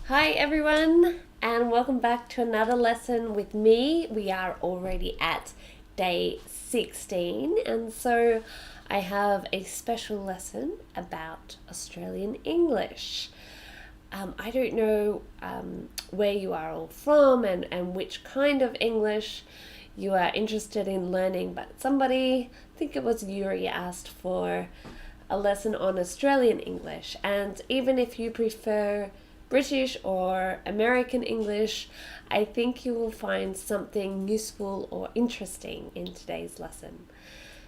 Hi everyone, and welcome back to another lesson with me. We are already at day 16, and so I have a special lesson about Australian English. I don't know where you are all from and which kind of English you are interested in learning, but somebody, I think it was Yuri, asked for a lesson on Australian English, and even if you prefer British or American English, I think you will find something useful or interesting in today's lesson.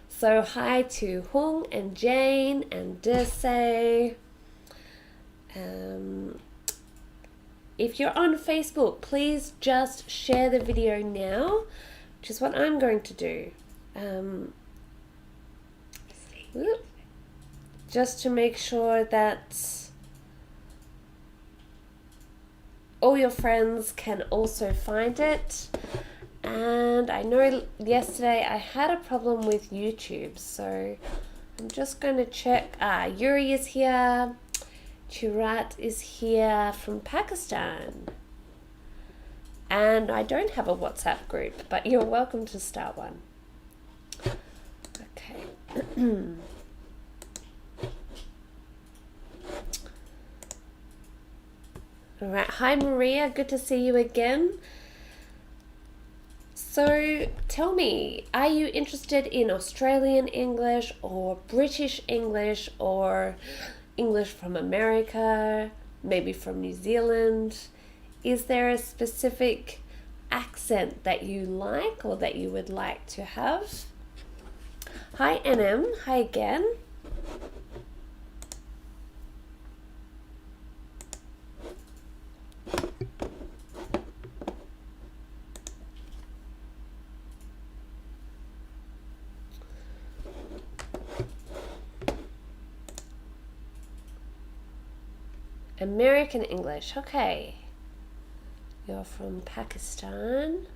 So hi to Hung and Jane and Desai. If you're on Facebook, please just share the video now, which is what I'm going to do. Just to make sure that all your friends can also find it. And I know yesterday I had a problem with YouTube, so I'm just going to check. Yuri is here. Churat is here from Pakistan. And I don't have a WhatsApp group, but you're welcome to start one. Okay. All right. Hi, Maria. Good to see you again. So tell me, are you interested in Australian English or British English or English from America, maybe from New Zealand? Is there a specific accent that you like or that you would like to have? Hi, NM. Hi again. American English, okay. You're from Pakistan.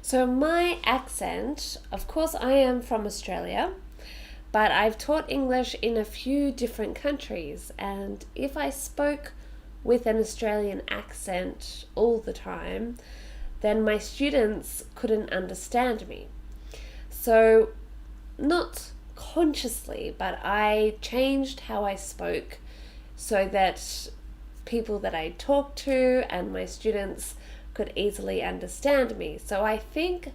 So my accent, of course I am from Australia, but I've taught English in a few different countries, and if I spoke with an Australian accent all the time, then my students couldn't understand me. So not consciously, but I changed how I spoke so that people that I talked to and my students could easily understand me. So I think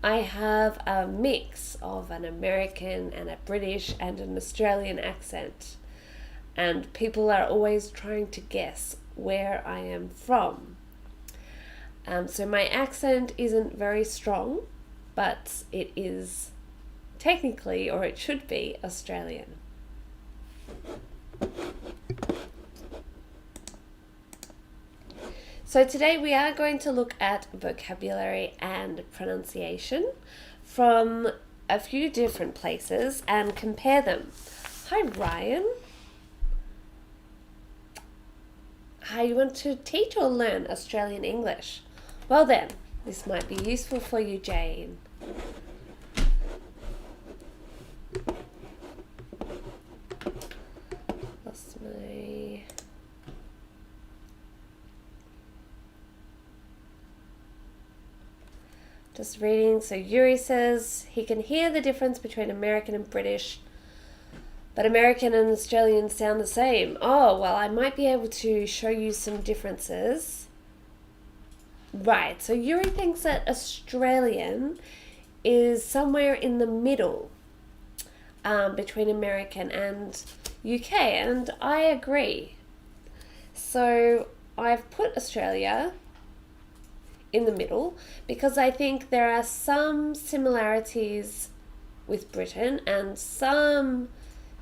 I have a mix of an American and a British and an Australian accent, and people are always trying to guess where I am from. So my accent isn't very strong, but it is technically, or it should be, Australian. So today we are going to look at vocabulary and pronunciation from a few different places and compare them. Hi Ryan. Hi, you want to teach or learn Australian English? Well then, this might be useful for you, Jane. Just reading. So Yuri says he can hear the difference between American and British, but American and Australian sound the same. Oh, well, I might be able to show you some differences. Right, so Yuri thinks that Australian is somewhere in the middle between American and UK, and I agree. So I've put Australia in the middle because I think there are some similarities with Britain and some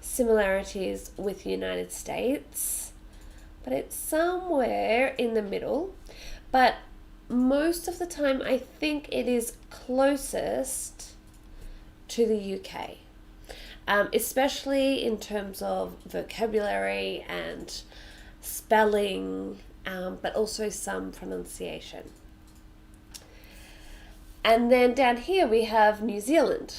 similarities with the United States, but it's somewhere in the middle. But most of the time I think it is closest to the UK, especially in terms of vocabulary and spelling, but also some pronunciation. And then down here we have New Zealand.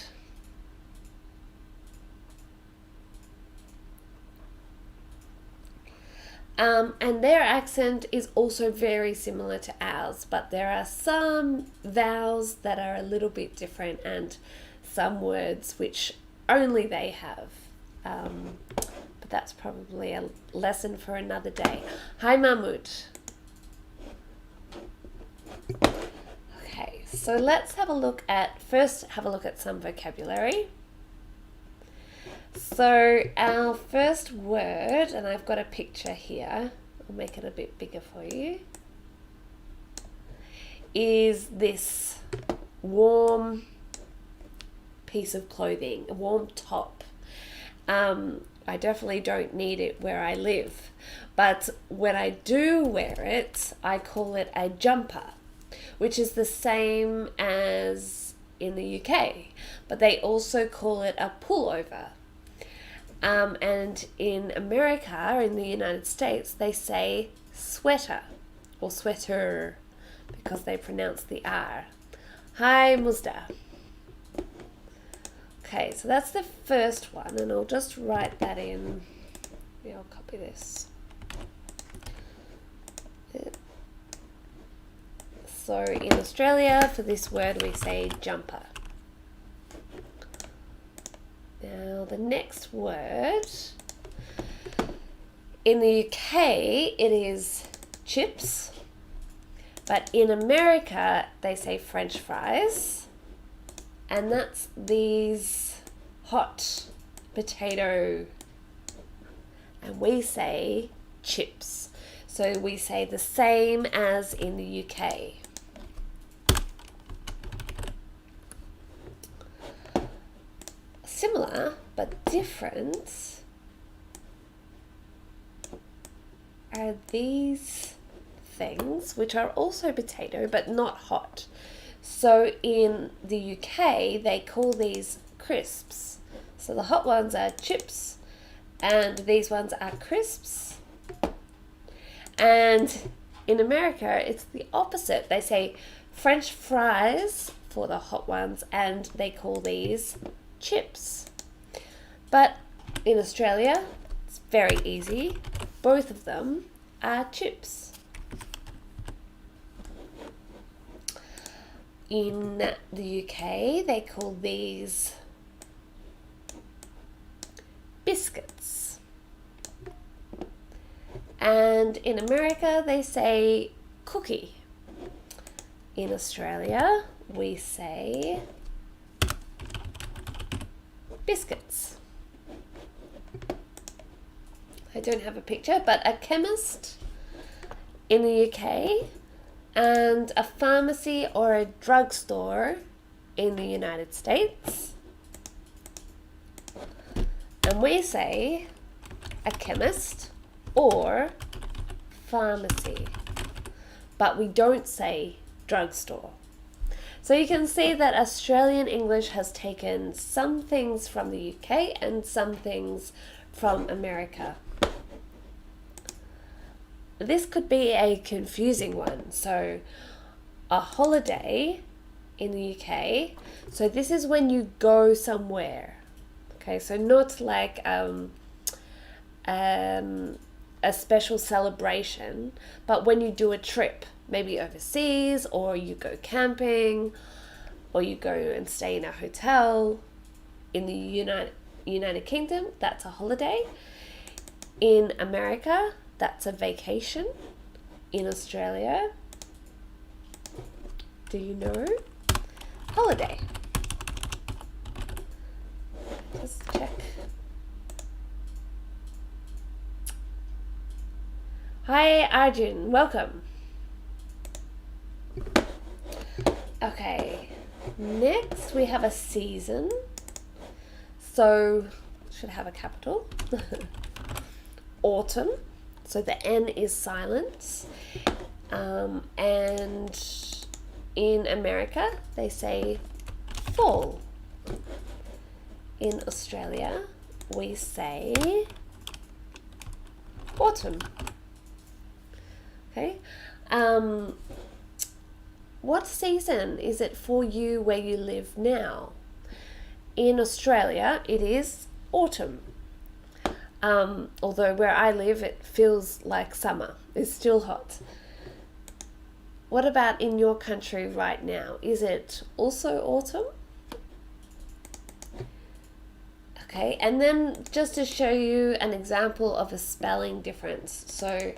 And their accent is also very similar to ours, but there are some vowels that are a little bit different and some words which only they have. But that's probably a lesson for another day. Hi, Mahmood. Okay, so let's have a look at some vocabulary. So our first word, and I've got a picture here, I'll make it a bit bigger for you, is this warm piece of clothing, a warm top. I definitely don't need it where I live, but when I do wear it, I call it a jumper, which is the same as in the UK, but they also call it a pullover. And in America, in the United States, they say sweater or sweater because they pronounce the R. Hi, Muzda. Okay, so that's the first one, and I'll just write that in. Yeah, I'll copy this. So in Australia, for this word, we say jumper. Now, the next word, in the UK, it is chips, but in America, they say French fries, and that's these hot potato, and we say chips. So we say the same as in the UK. Similar but different are these things, which are also potato but not hot. So in the UK, they call these crisps. So the hot ones are chips, and these ones are crisps. And in America, it's the opposite. They say French fries for the hot ones, and they call these chips. But in Australia, it's very easy. Both of them are chips. In the UK, they call these biscuits. And in America, they say cookie. In Australia, we say biscuits. I don't have a picture, but a chemist in the UK and a pharmacy or a drugstore in the United States. And we say a chemist or pharmacy, but we don't say drugstore. So you can see that Australian English has taken some things from the UK and some things from America. This could be a confusing one. So a holiday in the UK, so this is when you go somewhere. Okay, so not like a special celebration, but when you do a trip, maybe overseas, or you go camping, or you go and stay in a hotel. In the United Kingdom, that's a holiday. In America, that's a vacation. In Australia, do you know? Holiday. Just check. Hi Arjun, welcome. Okay, next we have a season. So, should have a capital. Autumn. So the N is silent. And in America, they say fall. In Australia, we say autumn. Okay. What season is it for you where you live now? In Australia, it is autumn. Although where I live, it feels like summer. It's still hot. What about in your country right now? Is it also autumn? Okay, and then just to show you an example of a spelling difference. So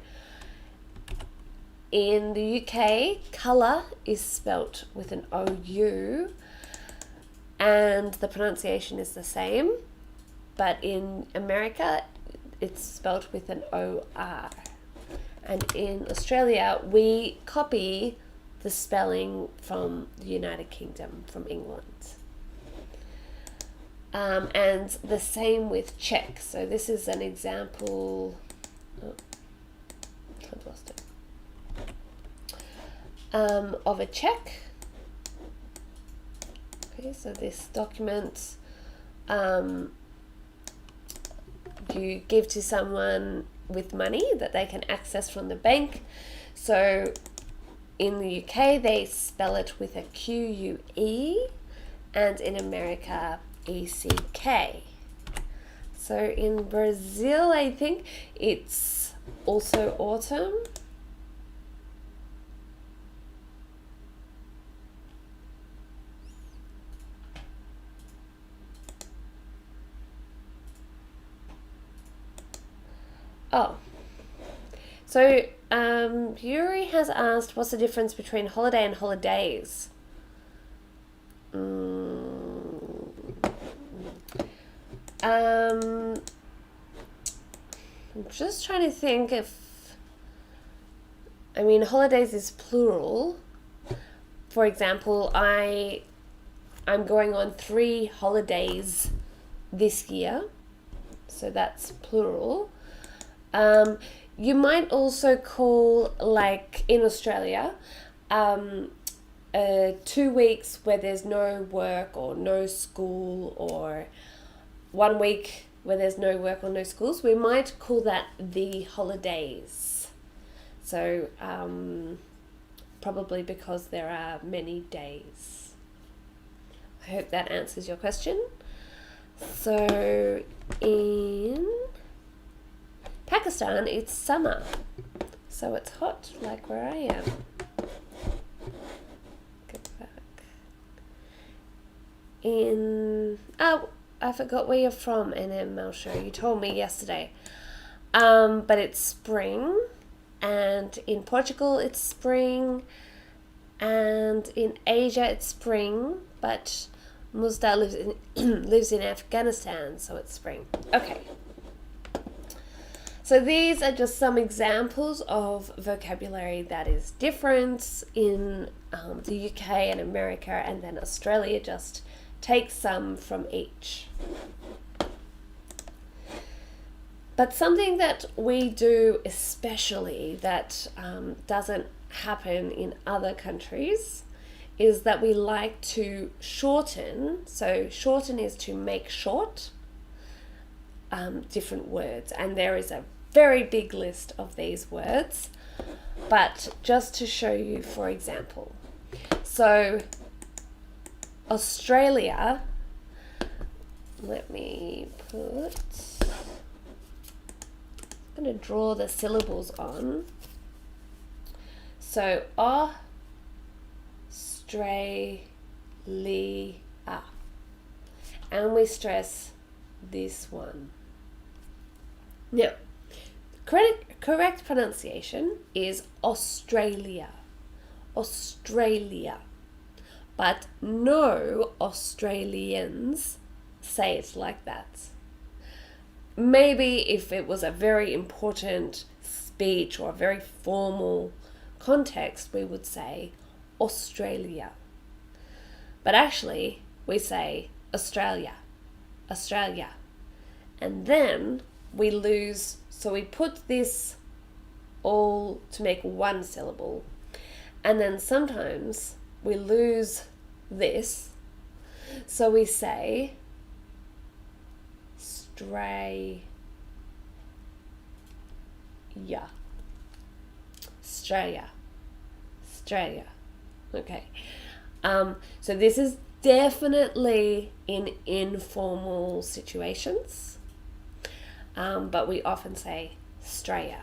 in the UK, colour is spelt with an OU and the pronunciation is the same, but in America, it's spelt with an OR. And in Australia, we copy the spelling from the United Kingdom, from England. And the same with Czech. So this is an example. Oh, I've lost it. Of a check. Okay, so this document you give to someone with money that they can access from the bank. So in the UK, they spell it with a QUE, and in America, ECK. So in Brazil, I think it's also autumn. Oh, so Yuri has asked, what's the difference between holiday and holidays? I'm just trying to think if, I mean, holidays is plural. For example, I'm going on 3 holidays this year, so that's plural. You might also call, like in Australia, 2 weeks where there's no work or no school, or 1 week where there's no work or no schools. We might call that the holidays. So probably because there are many days. I hope that answers your question. So in Pakistan, it's summer, so it's hot, like where I am. Get back. I forgot where you're from, NM Malsho. You told me yesterday. But it's spring, and in Portugal it's spring, and in Asia it's spring, but Muzda lives in Afghanistan, so it's spring. Okay. So these are just some examples of vocabulary that is different in the UK and America, and then Australia just takes some from each. But something that we do especially that doesn't happen in other countries is that we like to shorten. So shorten is to make short different words, and there is a very big list of these words, but just to show you, for example, so Australia, let me put, I'm going to draw the syllables on. So Australia, and we stress this one. Now, correct pronunciation is Australia. Australia. But no Australians say it like that. Maybe if it was a very important speech or a very formal context, we would say Australia. But actually, we say Australia. Australia. And then we lose, so we put this all to make one syllable, and then sometimes we lose this, so we say Australia. Australia. Australia. Okay. So this is definitely in informal situations. but we often say Australia.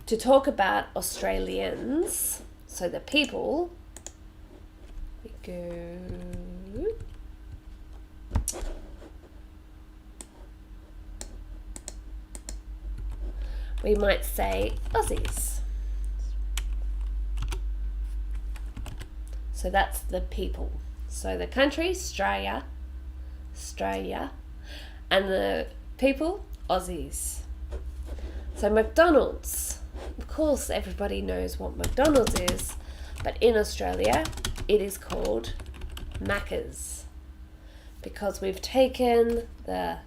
To talk about Australians, so the people, we go, we might say Aussies. So that's the people. So the country, Australia, and the people, Aussies. So McDonald's, of course everybody knows what McDonald's is, but in Australia it is called Macca's, because we've taken the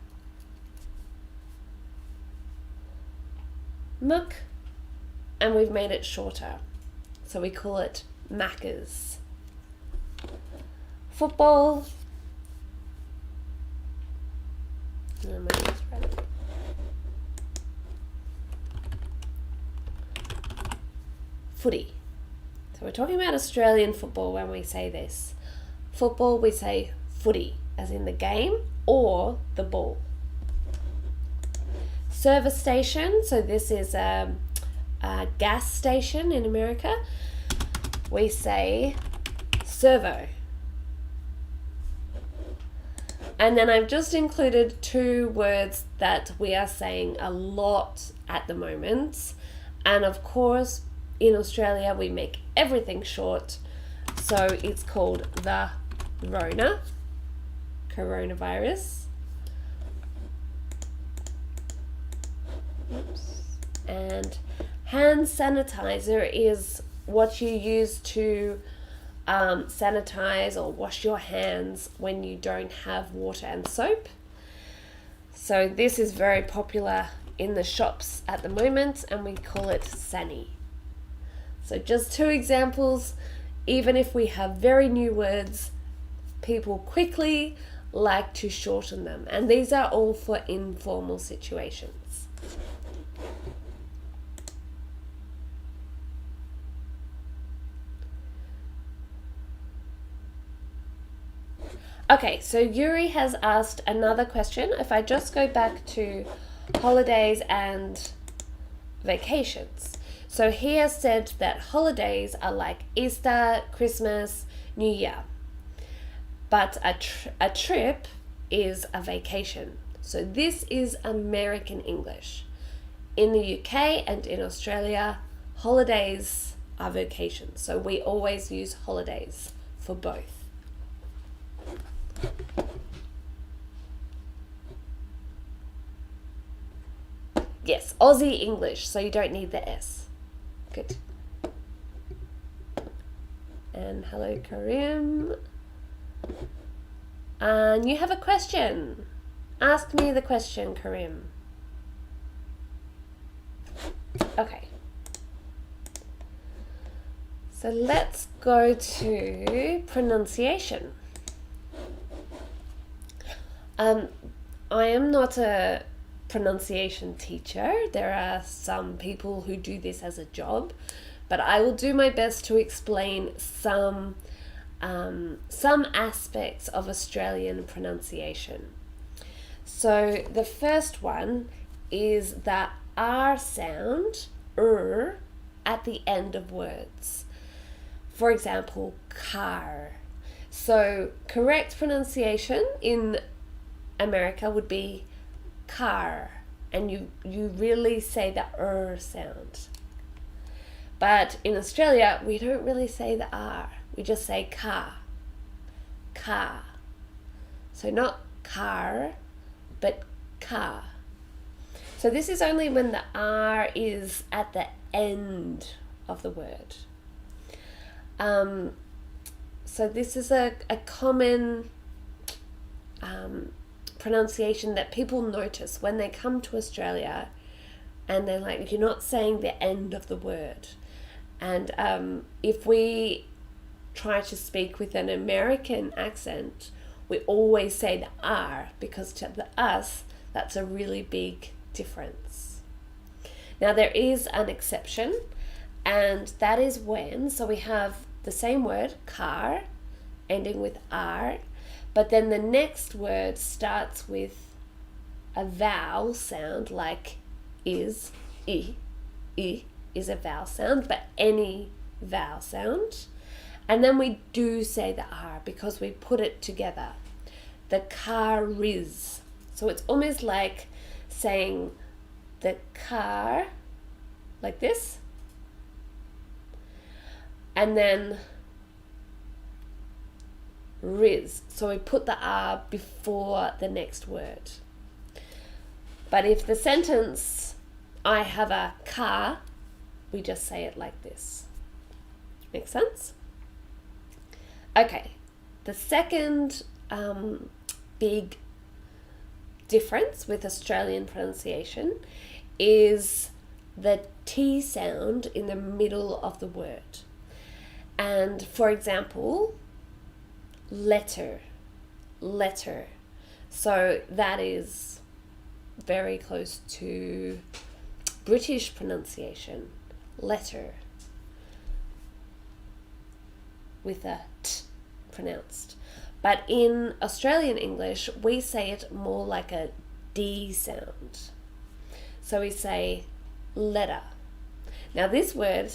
Mc and we've made it shorter. So we call it Macca's. Football. Footy. So we're talking about Australian football when we say this. Football, we say footy, as in the game or the ball. Service station, so this is a gas station in America. We say servo. And then I've just included two words that we are saying a lot at the moment. And of course, in Australia, we make everything short. So it's called the coronavirus. Oops. And hand sanitizer is what you use to sanitize or wash your hands when you don't have water and soap. So this is very popular in the shops at the moment, and we call it Sani. So just two examples. Even if we have very new words, people quickly like to shorten them, and these are all for informal situations. Okay, so Yuri has asked another question. If I just go back to holidays and vacations. So he has said that holidays are like Easter, Christmas, New Year. But a trip is a vacation. So this is American English. In the UK and in Australia, holidays are vacations. So we always use holidays for both. Yes, Aussie English, so you don't need the S. Good. And hello, Karim. And you have a question. Ask me the question, Karim. Okay. So let's go to pronunciation. I am not a pronunciation teacher. There are some people who do this as a job, but I will do my best to explain some aspects of Australian pronunciation. So the first one is the R sound, at the end of words. For example, car. So correct pronunciation in America would be car, and you really say the sound. But in Australia, we don't really say the R. We just say car. So not car, but car. So this is only when the R is at the end of the word. So this is a common pronunciation that people notice when they come to Australia, and they're like, you're not saying the end of the word. And if we try to speak with an American accent, we always say the R, because to us, that's a really big difference. Now there is an exception, and that is when, so we have the same word, car, ending with R, but then the next word starts with a vowel sound like is, I is a vowel sound, but any vowel sound. And then we do say the R because we put it together. The car is. So it's almost like saying the car like this. And then riz. So we put the R before the next word. But if the sentence, I have a car, we just say it like this. Make sense? Okay, the second big difference with Australian pronunciation is the T sound in the middle of the word. And for example, letter. So that is very close to British pronunciation, letter, with a T pronounced. But in Australian English, we say it more like a D sound. So we say letter. Now this word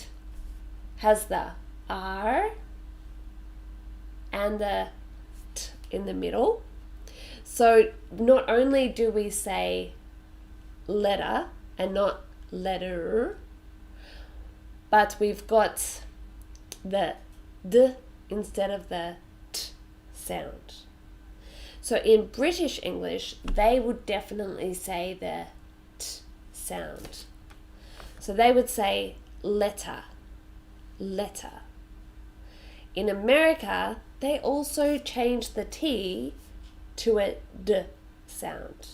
has the R and the T in the middle. So not only do we say letter and not letter, but we've got the D instead of the T sound. So in British English, they would definitely say the T sound. So they would say letter. In America, they also changed the T to a D sound,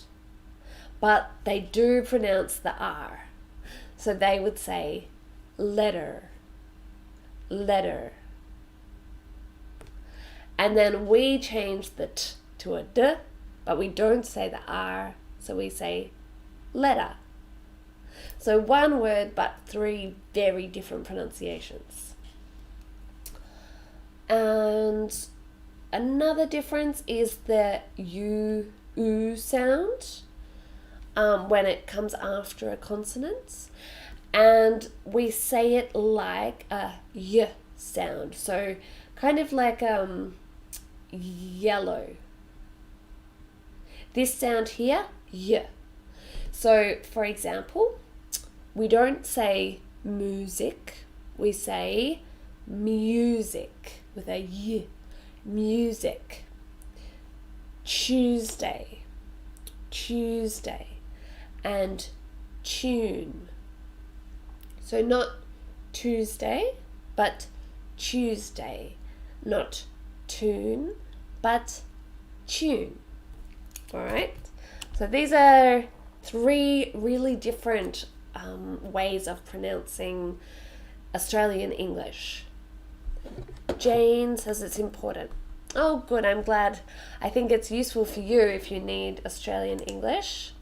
but they do pronounce the R. So they would say letter. And then we change the T to a D, but we don't say the R, so we say letter. So one word, but three very different pronunciations. And another difference is the U sound when it comes after a consonant. And we say it like a Y sound. So kind of like yellow. This sound here, Y. So for example, we don't say music, we say music with a Y. Music. Tuesday, and tune. So not Tuesday, but Tuesday. Not tune, but tune. All right. So these are three really different ways of pronouncing Australian English. Jane says it's important. Oh, good. I'm glad. I think it's useful for you if you need Australian English.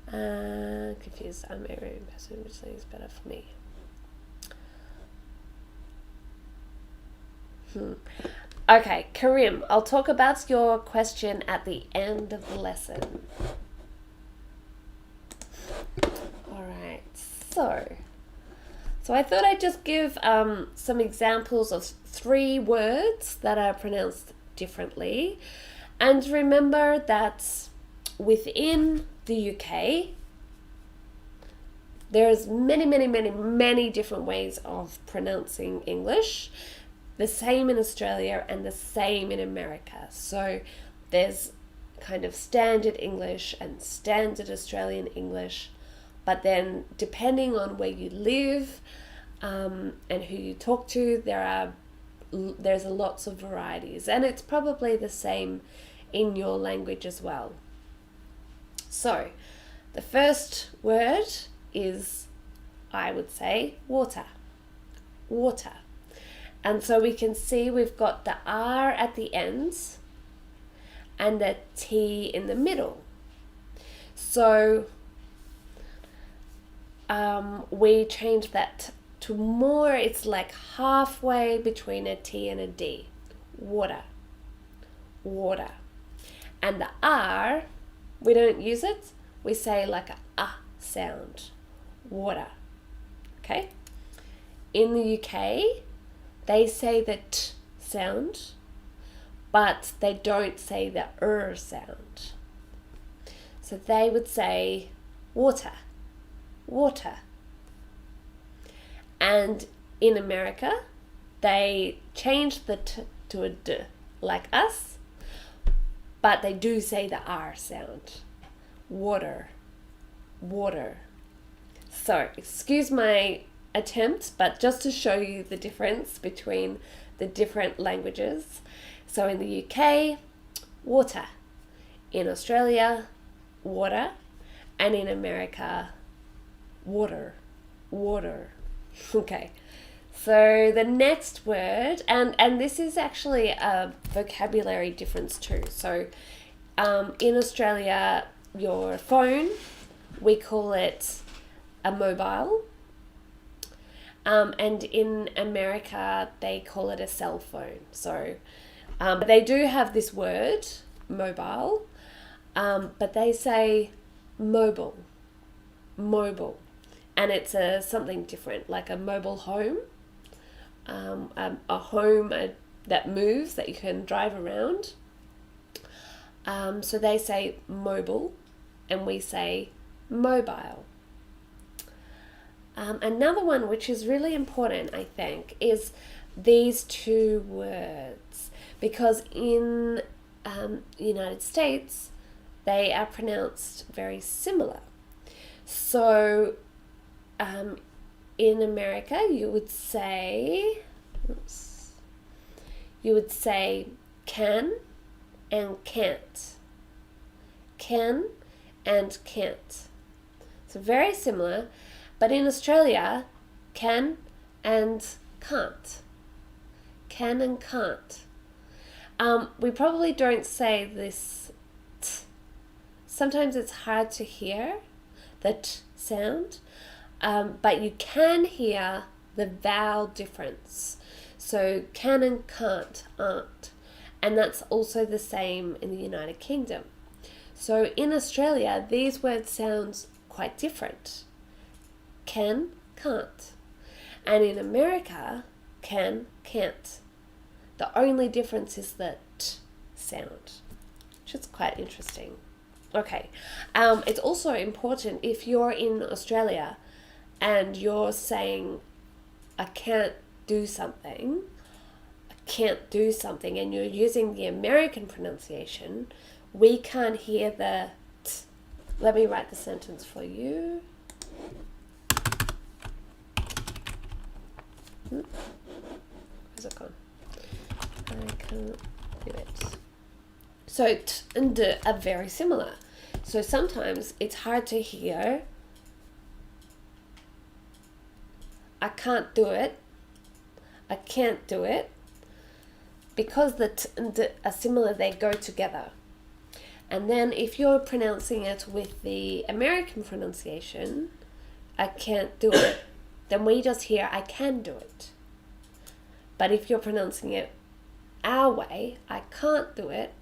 Confused. I'm every person which is better for me. Okay, Karim, I'll talk about your question at the end of the lesson. Alright, so I thought I'd just give some examples of three words that are pronounced differently. And remember that within the UK, there's many different ways of pronouncing English. The same in Australia and the same in America. So there's kind of standard English and standard Australian English. But then depending on where you live and who you talk to, there's lots of varieties. And it's probably the same in your language as well. So the first word is, I would say, water. And so we can see we've got the R at the ends and the T in the middle. So we change that to more, it's like halfway between a T and a D. Water. And the R we don't use it. We say like a sound. Water. Okay? In the UK, they say the t sound, but they don't say the sound. So they would say water, water. And in America, they change the t to a d, like us, but they do say the r sound. Water, water. So, excuse my attempt, but just to show you the difference between the different languages. So in the UK, water. In Australia, water. And in America, water, water. Okay. So the next word, and this is actually a vocabulary difference too. So in Australia, your phone, we call it a mobile. And in America, they call it a cell phone. So they do have this word, mobile, but they say mobile, mobile. And it's something different, like a mobile home, a home that moves, that you can drive around. So they say mobile, and we say mobile. Another one which is really important, I think, is these two words, because in the United States, they are pronounced very similar. So in America, you would say can and can't. Can and can't. So very similar, but in Australia, can and can't. Can and can't. We probably don't say this t. Sometimes it's hard to hear the t sound, but you can hear the vowel difference. So can and can't, aren't. And that's also the same in the United Kingdom. So in Australia, these words sound quite different. Can, can't. And in America, can, can't. The only difference is the t sound, which is quite interesting. Okay, it's also important if you're in Australia and you're saying, I can't do something, and you're using the American pronunciation, we can't hear the t. Let me write the sentence for you. Where's it gone? I can't do it. So t and d are very similar. So sometimes it's hard to hear I can't do it, I can't do it, because the t and d are similar, they go together. And then if you're pronouncing it with the American pronunciation, I can't do it, then we just hear I can do it. But if you're pronouncing it our way, I can't do it,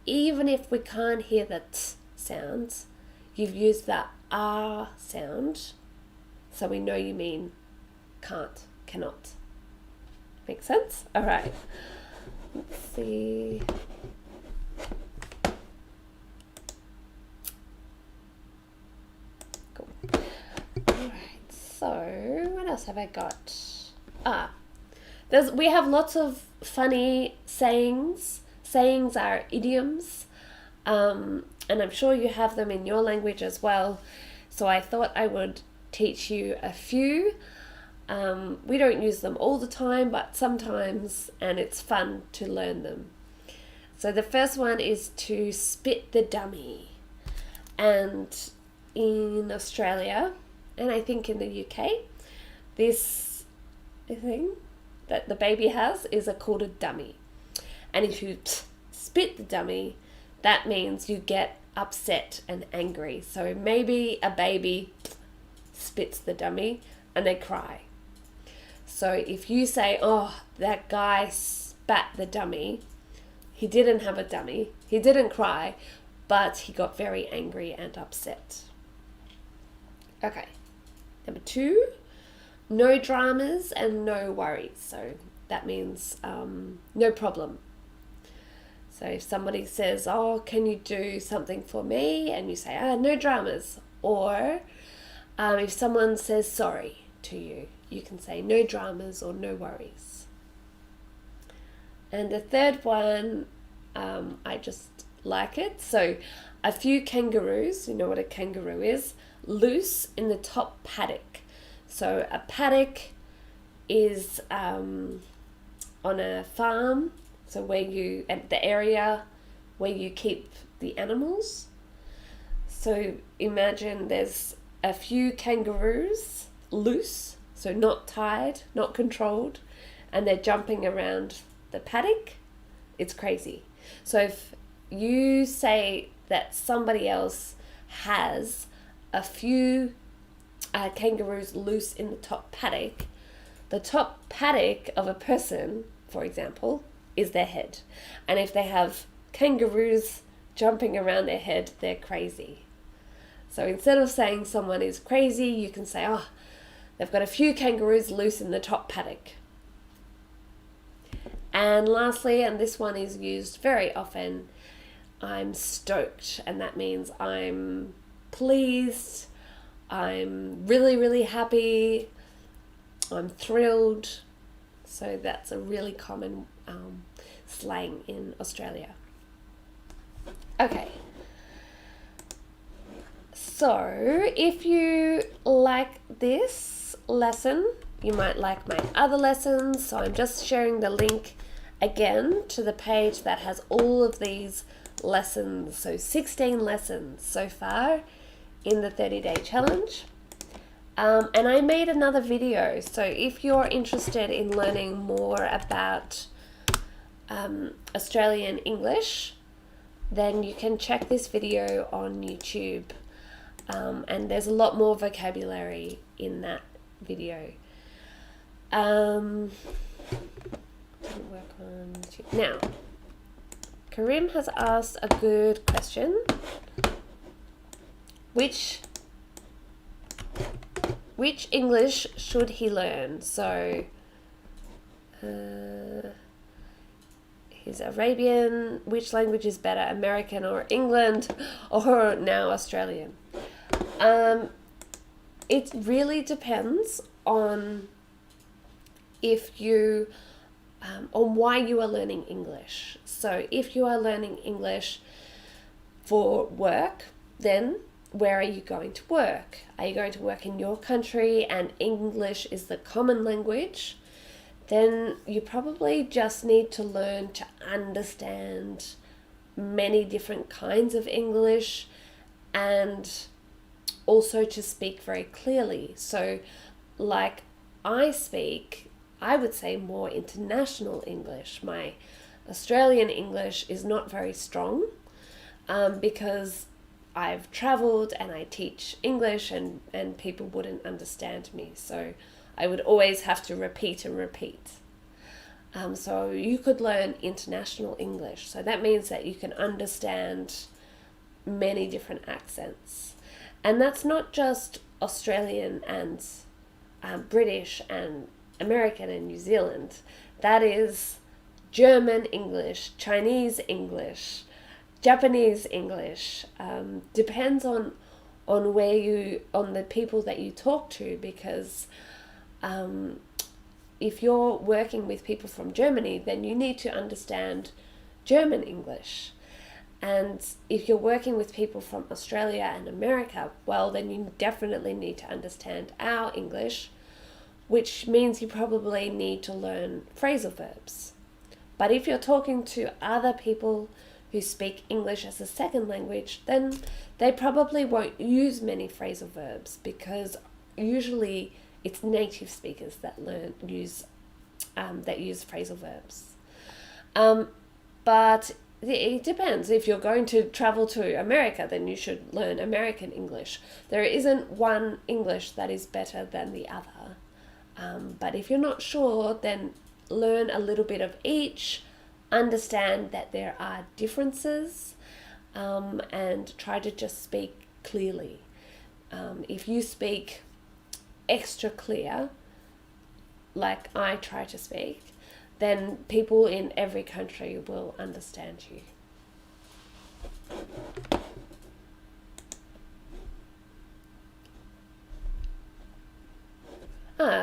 even if we can't hear the t sounds, you've used the r sound, so we know you mean can't, cannot. Make sense? All right. Let's see. Cool. All right. So what else have I got? We have lots of funny sayings. Sayings are idioms, and I'm sure you have them in your language as well. So I thought I would teach you a few. We don't use them all the time, but sometimes, and it's fun to learn them. So the first one is to spit the dummy. And in Australia, and I think in the UK, this thing that the baby has is called a dummy. And if you spit the dummy, that means you get upset and angry. So maybe a baby spits the dummy and they cry. So if you say, oh, that guy spat the dummy, he didn't have a dummy, he didn't cry, but he got very angry and upset. Okay, number 2, no dramas and no worries. So that means no problem. So if somebody says, oh, can you do something for me? And you say, no dramas. Or if someone says sorry to you, you can say no dramas or no worries. And the third one, I just like it. So a few kangaroos, you know what a kangaroo is, loose in the top paddock. So a paddock is on a farm, so at the area where you keep the animals. So imagine there's a few kangaroos loose, so not tied, not controlled, and they're jumping around the paddock. It's crazy. So if you say that somebody else has a few kangaroos loose in the top paddock of a person, for example, is their head. And if they have kangaroos jumping around their head, they're crazy. So instead of saying someone is crazy, you can say, oh, they've got a few kangaroos loose in the top paddock. And lastly, and this one is used very often, I'm stoked, and that means I'm pleased, I'm really, really happy, I'm thrilled. So that's a really common slang in Australia. Okay. So if you like this lesson, you might like my other lessons. So I'm just sharing the link again to the page that has all of these lessons. So 16 lessons so far in the 30-day challenge. And I made another video. So if you're interested in learning more about Australian English, then you can check this video on YouTube. And there's a lot more vocabulary in that video. Now, Karim has asked a good question. Which English should he learn? So, he's Arabian. Which language is better, American or England, or now Australian? It really depends on on why you are learning English. So if you are learning English for work, then where are you going to work? Are you going to work in your country and English is the common language? Then you probably just need to learn to understand many different kinds of English and also to speak very clearly. So like I would say more international English. My Australian English is not very strong because I've traveled and I teach English and people wouldn't understand me. So I would always have to repeat and repeat. So you could learn international English. So that means that you can understand many different accents. And that's not just Australian and British and American and New Zealand. That is German English, Chinese English, Japanese English. Depends on the people that you talk to, because if you're working with people from Germany, then you need to understand German English. And if you're working with people from Australia and America, well, then you definitely need to understand our English, which means you probably need to learn phrasal verbs. But if you're talking to other people who speak English as a second language, then they probably won't use many phrasal verbs, because usually it's native speakers that use phrasal verbs. But it depends. If you're going to travel to America, then you should learn American English. There isn't one English that is better than the other. But if you're not sure, then learn a little bit of each. Understand that there are differences. and try to just speak clearly. If you speak extra clear, like I try to speak, then people in every country will understand you.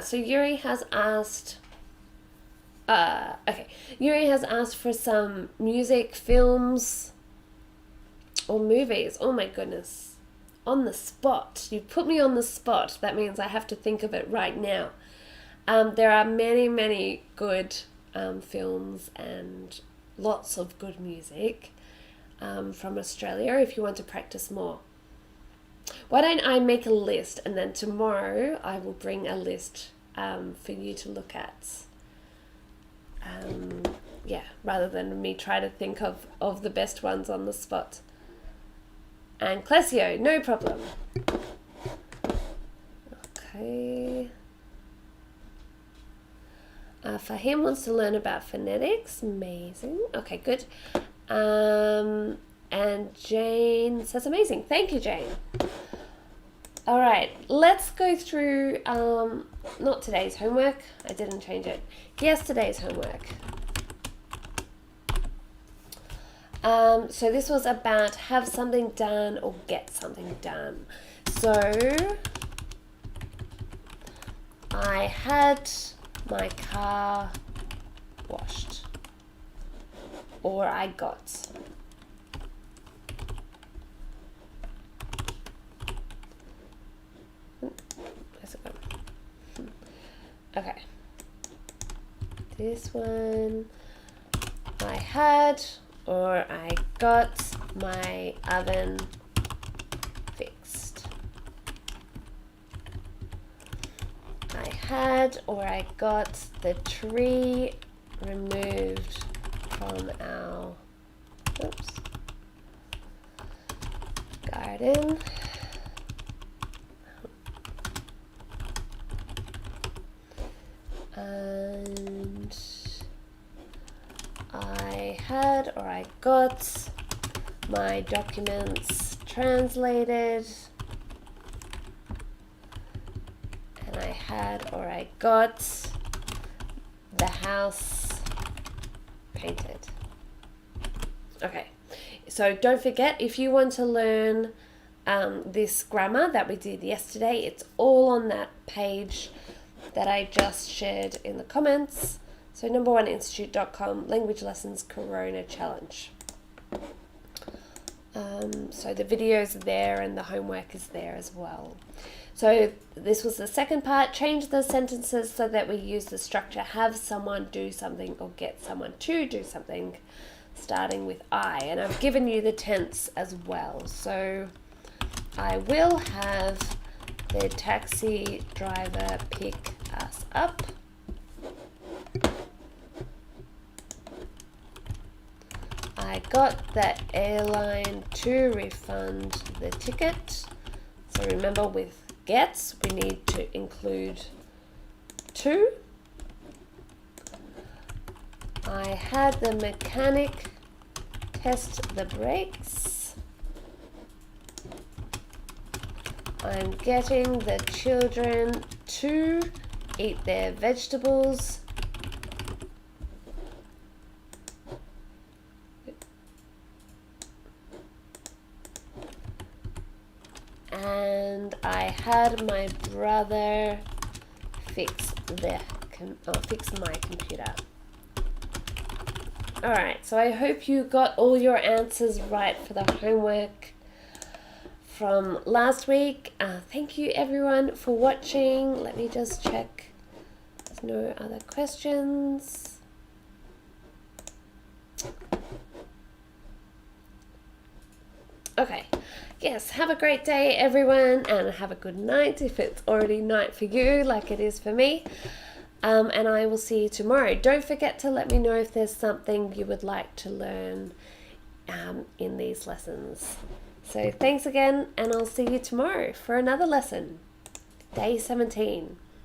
So Yuri has asked, Yuri has asked for some music, films, or movies. Oh my goodness. On the spot. You put me on the spot. That means I have to think of it right now. There are many, many good films and lots of good music from Australia if you want to practice more. Why don't I make a list, and then tomorrow I will bring a list for you to look at. Rather than me try to think of the best ones on the spot. And Clesio, no problem. Okay. Fahim wants to learn about phonetics. Amazing. Okay, good. And Jane says amazing. Thank you, Jane. All right, let's go through, not today's homework. I didn't change it. Yesterday's homework. So this was about have something done or get something done. So I had my car washed, or I got. Where's it gone? Okay. This one, I had or I got my oven fixed. I had or I got the tree removed from our garden. And I had or I got my documents translated. And I had or I got the house painted. Okay, so don't forget, if you want to learn this grammar that we did yesterday, it's all on that page that I just shared in the comments. So number1institute.com, language lessons Corona challenge. So the videos are there and the homework is there as well. So this was the second part. Change the sentences so that we use the structure have someone do something or get someone to do something, starting with I. And I've given you the tense as well. So I will have the taxi driver pick us up. I got the airline to refund the ticket. So remember, with gets, we need to include to. I had the mechanic test the brakes. I'm getting the children to eat their vegetables. And I had my brother fix my computer. Alright, so I hope you got all your answers right for the homework from last week. Thank you everyone for watching. Let me just check there's no other questions. Okay. Yes, have a great day everyone, and have a good night if it's already night for you like it is for me. And I will see you tomorrow. Don't forget to let me know if there's something you would like to learn in these lessons. So thanks again, and I'll see you tomorrow for another lesson. Day 17.